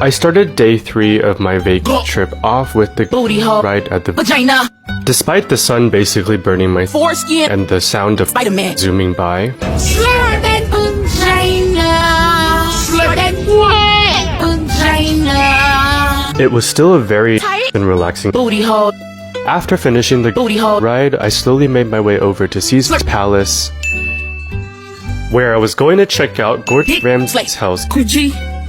I started day 3 of my vacation trip off with the ride at the vagina. Despite the sun basically burning my foreskin and the sound of Spider-Man zooming by, it was still a very and relaxing booty hole. After finishing the ride, I slowly made my way over to Caesar's Palace, where I was going to check out Gordon Ramsay's house.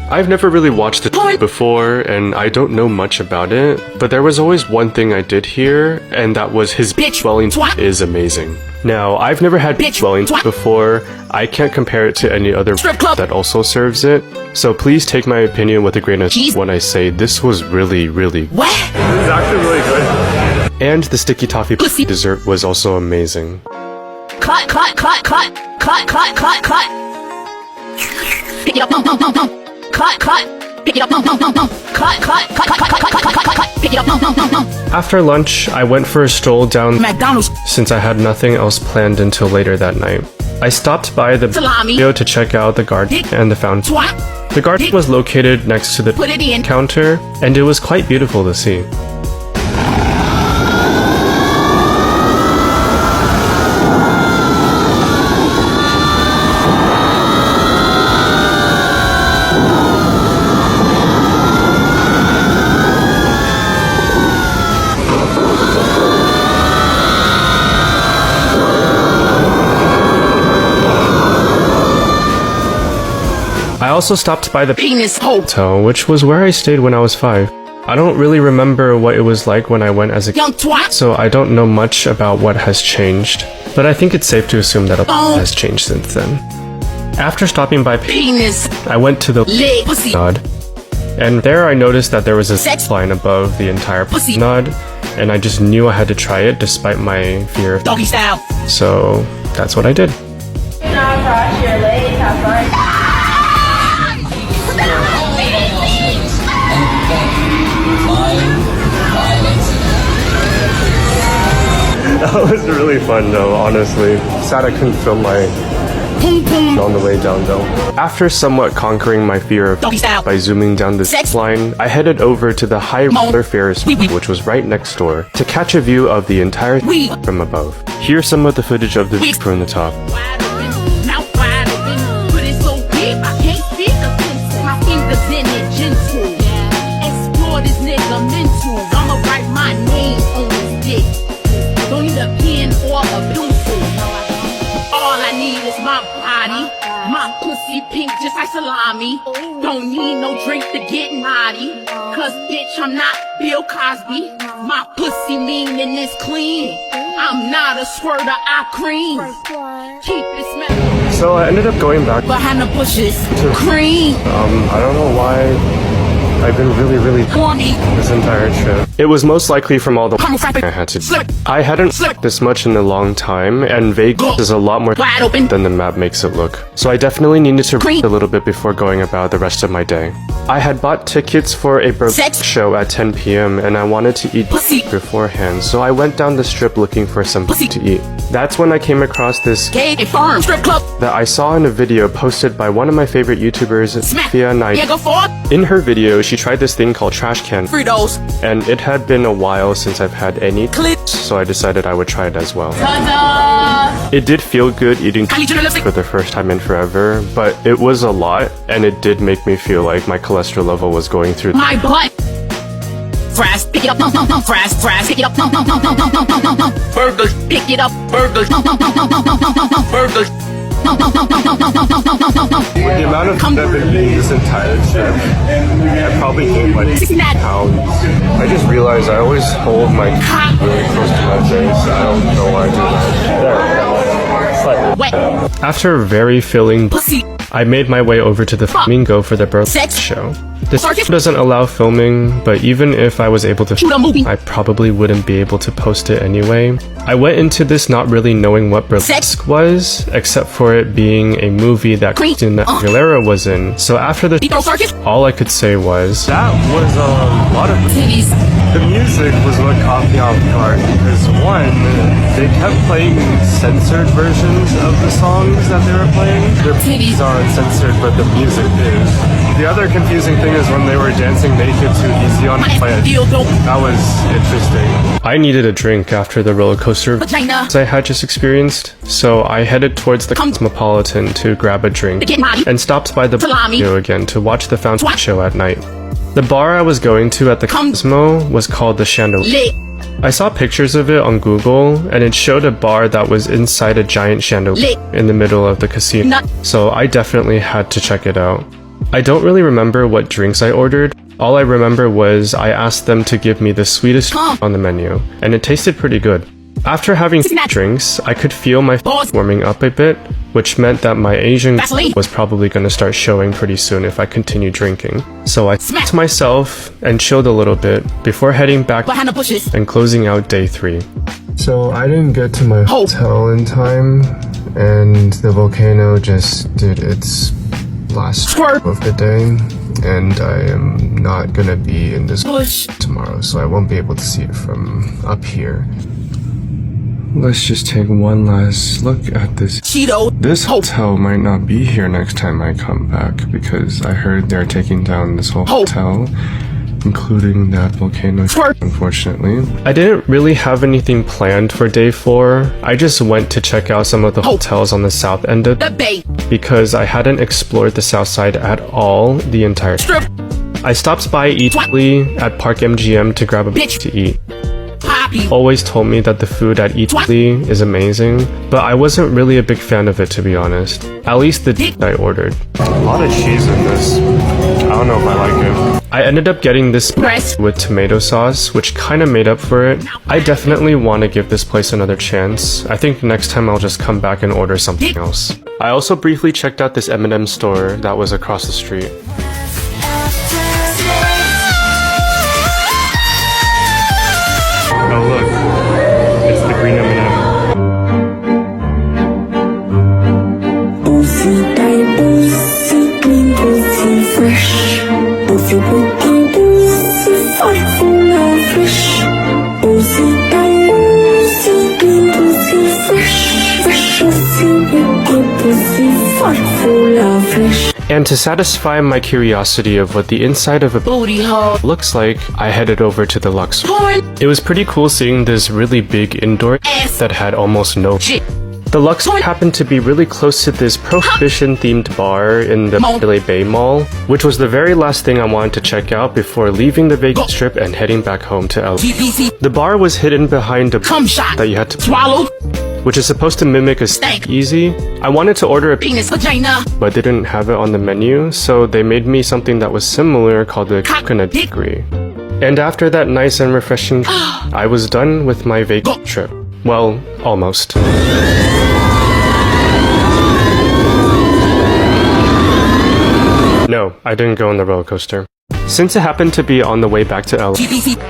I've never really watched it before, and I don't know much about it, but there was always one thing I did hear, and that was his bitch Wellington is amazing. Now, I've never had bitch Wellington before. I can't compare it to any other strip club that also serves it, so please take my opinion with a grain of salt when I say this was really good. This is actually really good. And the sticky toffee dessert was also amazing. Cut. Pick it up, no. Cut. Pick it up, no. Cut. Pick it up, no. After lunch, I went for a stroll down McDonald's since I had nothing else planned until later that night. I stopped by the studio to check out the garden and the fountain. The garden was located next to the counter, and it was quite beautiful to see. I also stopped by the Penis Hotel, which was where I stayed when I was 5. I don't really remember what it was like when I went as a young twat, so I don't know much about what has changed, but I think it's safe to assume that a lot has changed since then. After stopping by Penis, I went to the nod, and there I noticed that there was a sex line above the entire nod, and I just knew I had to try it despite my fear of doggy style. So that's what I did. Now cross your legs, have fun. That was really fun though, honestly. Sad I couldn't film my on the way down though. After somewhat conquering my fear of by zooming down the zip line, I headed over to the high roller Ferris wheel, which was right next door, to catch a view of the entire from above. Here's some of the footage of the view from the top. Pink just like salami. Don't need no drink to get naughty. Cause bitch, I'm not Bill Cosby. My pussy mean and it's clean. I'm not a squirter, I cream. Keep it smelling. So I ended up going back behind the bushes to cream. I don't know why I've been really horny this entire trip. It was most likely from all the I had to do. I hadn't this much in a long time, and Vegas is a lot more than the map makes it look. So I definitely needed to read a little bit before going about the rest of my day. I had bought tickets for a show at 10 p.m. and I wanted to eat beforehand, so I went down the strip looking for something to eat. That's when I came across this farm strip club that I saw in a video posted by one of my favorite YouTubers, Fia Night. In her video, she tried this thing called trash can Fritos, and it had been a while since I've had any, so I decided I would try it as well. It did feel good eating for the first time in forever, but it was a lot, and it did make me feel like my cholesterol level was going through my butt. Fries, pick it up, no, fries, pick it up, no, burgers, pick it up, burgers, no, burgers. With the amount of food I've been eating this entire trip, I probably gained like 6 pounds. I just realized I always hold my really close to my face. I don't know why I do that. After a very filling I made my way over to the Flamingo for the burlesque show. This doesn't allow filming, but even if I was able to shoot a movie, I probably wouldn't be able to post it anyway. I went into this not really knowing what burlesque was, except for it being a movie that Christina Aguilera was in. So after the all I could say was, that was a lot of titties. The music was what caught me off guard, because one, they kept playing censored versions of the songs that they were playing. Their titties are censored, but the music is. The other confusing thing is when they were dancing naked to Easy on Fire. That was interesting. I needed a drink after the roller coaster I had just experienced, so I headed towards the Cosmopolitan to grab a drink and stopped by the studio again to watch the fountain show at night. The bar I was going to at the Cosmo was called the Chandelier. I saw pictures of it on Google, and it showed a bar that was inside a giant chandelier in the middle of the casino, so I definitely had to check it out. I don't really remember what drinks I ordered. All I remember was I asked them to give me the sweetest on the menu, and it tasted pretty good. After having drinks, I could feel my warming up a bit, which meant that my Asian was probably going to start showing pretty soon if I continued drinking. So I smacked myself and chilled a little bit before heading back and closing out day 3. So I didn't get to my hotel in time, and the volcano just did its last trip of the day, and I am not going to be in this tomorrow, so I won't be able to see it from up here. Let's just take one last look at this. This hotel might not be here next time I come back, because I heard they're taking down this whole hotel, including that volcano, unfortunately. I didn't really have anything planned for day 4. I just went to check out some of the hotels on the south end of the bay, because I hadn't explored the south side at all the entire trip. I stopped by Eataly at Park MGM to grab a bite to eat. Always told me that the food at Eataly is amazing, but I wasn't really a big fan of it, to be honest. At least the dish I ordered. A lot of cheese in this. I don't know if I like it. I ended up getting this with tomato sauce, which kind of made up for it. I definitely want to give this place another chance. I think next time I'll just come back and order something else. I also briefly checked out this M&M store that was across the street. Oh look, it's the green M&M. Boozy die, boozy clean, boozy fresh. Boozy booty, boozy fat, full of fish. Boozy die, boozy clean, boozy fresh. Fresh, boozy booty, boozy fat, full of fish. And to satisfy my curiosity of what the inside of a booty hole looks like, I headed over to the Luxor. It was pretty cool seeing this really big indoor that had almost no shit. The Luxor happened to be really close to this Prohibition-themed bar in the Mandalay Bay Mall, which was the very last thing I wanted to check out before leaving the Vegas Strip and heading back home to LA. The bar was hidden behind a that you had to swallow, which is supposed to mimic a speakeasy. I wanted to order a penis vagina, but they didn't have it on the menu, so they made me something that was similar called the coconut degree. And after that nice and refreshing I was done with my Vegas trip. Well, almost. No, I didn't go on the roller coaster. Since it happened to be on the way back to LA,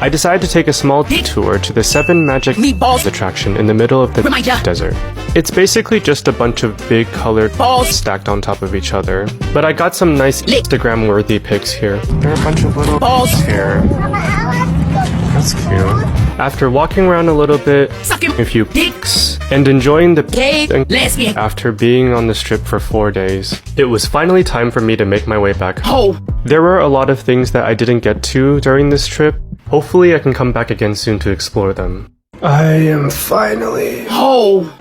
I decided to take a small detour to the 7 Magic Meatballs attraction in the middle of the desert. It's basically just a bunch of big colored balls stacked on top of each other, but I got some nice Instagram-worthy pics here. There are a bunch of little balls here. That's cute. After walking around a little bit, a few pics, and enjoying the after being on the strip for 4 days, it was finally time for me to make my way back home. There were a lot of things that I didn't get to during this trip. Hopefully I can come back again soon to explore them. I am finally home.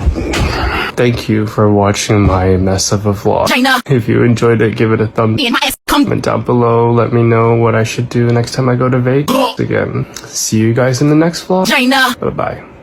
Thank you for watching my mess of a vlog. If you enjoyed it, give it a thumbs up. Comment down below, let me know what I should do next time I go to Vegas again. See you guys in the next vlog. Bye bye.